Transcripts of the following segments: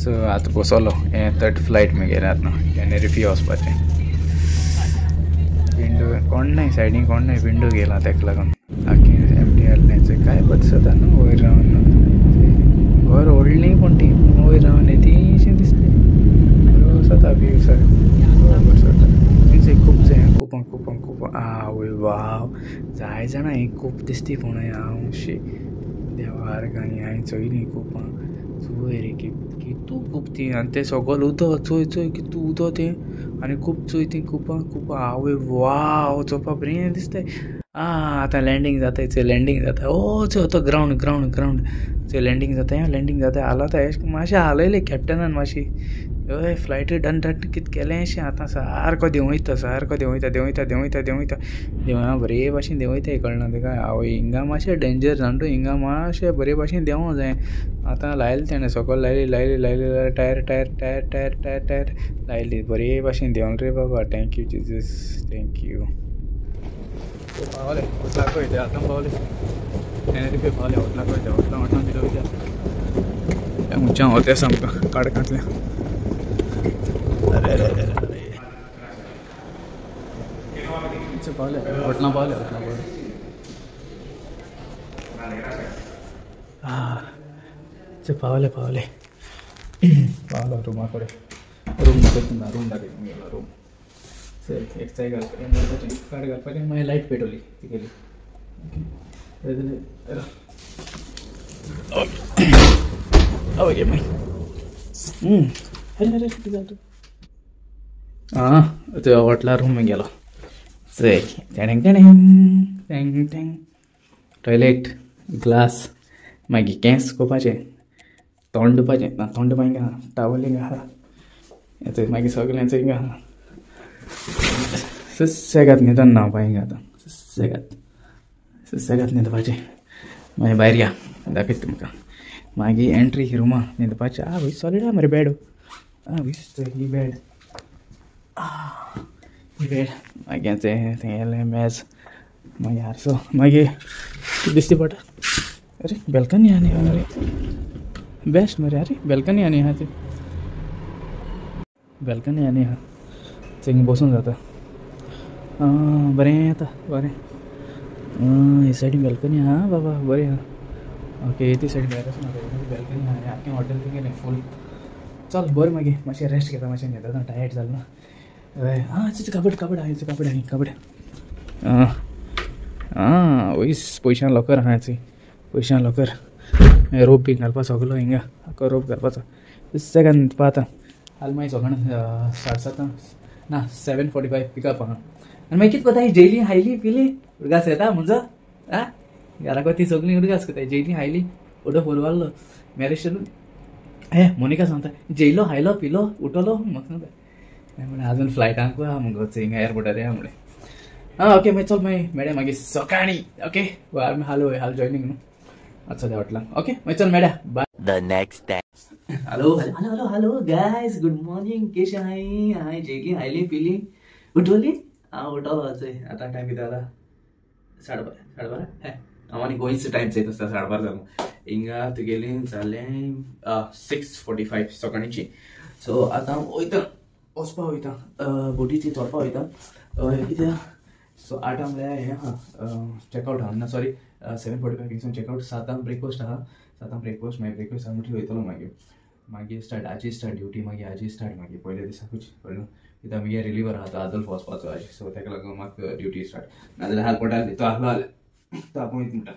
सो आतां बसलो हे third flight म्हगेलें आतां टेनेरिफी वचपाचें. विंडो कोण नाय सायडीन, कोण नाय, विंडो गेला तेका लागून आख्खें एम्प्टी जाल्लें. काय बरें जाता न्हू वयर रावन. घर व्हडलीं पूण ती वयर रावन येतीशें दिसलें. बरो जाता व्यू सर, बरो जाता. खूब जाय खूप आवय वाव जाय जाणां ही खूब दिसती पूण हांव शी देवार गाणी हांवें चोयलीं खूब चोय रे कितू खूब ती आनी तें सगळें उदो चोय कितू उदो तें आनी खूब चोय ती खूब आवय वाव चोवपा बरें दिसताय. आतां लँडींग जाता चोय लँडींग जाता. ओ चोय तो ग्रावंड चोय लँडींग जाता हालता मातशें हालयलें कॅप्टनान मातशी. हय फ्लायट डन कितें केलें अशें आतां सारको देंवयता देंवया बरे भाशेन देंवयताय कळना तेका. आवय हिंगा मातशें डेंजर जाणटो हिंगा मातशें बरे भाशेन देंवो जाय. आतां लायली तेणें सकयल लायली टायर लायली बरे भाशेन देंवलें रे बाबा. Thank you Jesus thank you. पावले हॉटलाक वयता आतां पावले टेनेरिफे पावले हॉटलाक वयता कितें वयता मुच्या होते सामको काडकांतल्या. अरे पावले हॉटलां पावले पावलो रुमा कडेन. रूम दाखयता रूम एक चाय घालपाचें कार्ड घालपाचें मागीर लायट पेटोवली तिगेली. ओके मागीर ते हॉटला रूम गेलो. चय टेंग टॉयलेट ग्लास मागीर केंस कोपाचें तोंड धुवपाचें तोंड मागीर आहा टावलींग आहा यें मागीर सगळें चोय हिंगा आहा. सुसेगाद न्हिदोन न्हांवपा हिंगा आतां सुसेगाद न्हिदपाचें. मागीर भायर या दाखयता तुमकां. मागीर एंट्री रुमा न्हिदपाचें. आवय सॉलिड आहा मरे बेड. ही बेड मागीर तें गेलें मेज मागीर आरसो मागीर कितें दिसती पडटा. अरे बेल्कनी आहा न्ही मरे बेस्ट मरे. अरे बेल्कनी आनी आहा ती बेल्कनी आनी आहा थिंग बसून जाता. बरें येता बरें. हे सायडीन बेल्कनी आहा बाबा बरें आहा. ओके ती सायडीन बेल्कनी आहा. आख्खें हॉटेल तिंगेलें फूल. चल बरें मागीर मातशें रेस्ट घेता मातशें न्हिदता टायर्ड जालें ना. कबड वयस पयशां लॉकर आहा पयशां लॉकर. रोप बी घालपा सगलो हिंगा आख्खो रोप घालपाचो. सुसेगाद न्हिदपा आतां. हाल मागीर सकाळीं 7:30 ना 7:45 पिकअप आहा. आनी मागीर कितें कोताय जेयली हायली पिली उडगास येता म्हणजो. घरा ती सगळीं उडगास कोताय जेयली हायली उडो फोन मारलो मॅरेज मोनिका सांगता जेयलो हायलो पिलो उठलो म्हाका सांगता. म्हणे अजून फ्लायटांक आहा मुगो हिंगा एअरपोर्टार या म्हणे. ओके मागीर चल मेळ्या मागीर सकाळीं. ओके आमी हाल जॉयनींग न्हू अच्छा त्या हॉटलाक. ओके मागीर चल मेळ्या bye. The next day. Hello guys good morning. केशें आहाय. हांवें जेयली हायली पिली उठवली उठलो चोय. आतां टायम कितें जाला 12:30 हांव आनी गोंयचो टायम चोयता आसता 12:30 जालो. हिंगा तुगेली जालें 6:45 सकाळींची. सो आतां वयता वचपा वयता बोटीची चडपा वयता कित्याक. सो 8 म्हळ्यार हें आहा चॅकआउट आहा ना सॉरी 7:45 हिंगसून चॅकआउट. 7 ब्रेकफास्ट आहा. 7 ब्रेकफास्ट मागीर ब्रेकफास्ट म्हणटरी वयतलो मागीर स्टार्ट आजी स्टार्ट ड्युटी मागीर आजी स्टार्ट मागीर पयल्या दिसाकूच कळ्ळें. कित्याक मागीर रिलीवर आहा तो आदोल्फ वचपाचो आजी. सो तेका लागून म्हाका ड्युटी स्टार्ट नाजाल्यार हाल पडटाली तो आहलो जाल्यार तो आपूण वयता म्हणटा.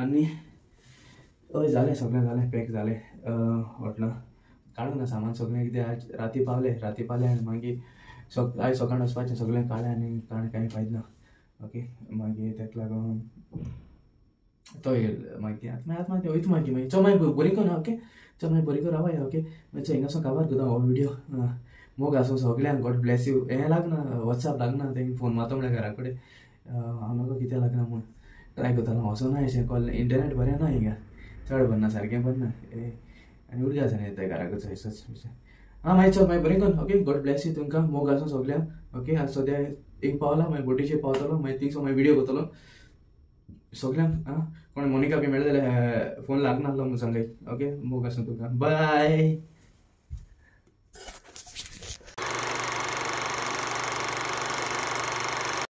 आनी हय जालें सगळें जालें पॅक जालें हॉटलां काडूं ना सामान सगळें. कितें आज राती पावलें आनी मागीर आयज सकाळीं वचपाचें सगळें काडलें आनी कांय फायद ना. ओके मागीर तेका लागून तो येयलो मागीर आतां वयता मागीर चल मागीर बरी कर. ओके चल मागीर बरी कर रावया. ओके मागीर हिंगासून काबार करता हो विडियो मोग आसूं सगळ्यांक. God bless you. हें लागना वॉट्सॅप लागना तेंगे फोन मातो म्हळ्यार घरा कडेन हांव नाका कितें लागना म्हूण ट्राय करतालो. वचूं ना अशें कॉल इंटरनेट बरें ना हिंगा चड बरें ना सारकें बरें ना आनी उडगास आनी येताय घरा कडे थंयसर. मागीर चल मागीर बरें कर. ओके गॉड ब्लेस यू तुमकां मोग आसूं सगळ्यांक. ओके आज सद्या एक पावला मागीर बोटीचेर पावतलो मागीर थिंगसो मागीर विडियो करतलो सगळ्यांक. कोण मोनिका बी मेळ्ळें जाल्यार फोन लागना आसलो म्हूण सांगय. ओके मोग आसूं तुमकां बाय.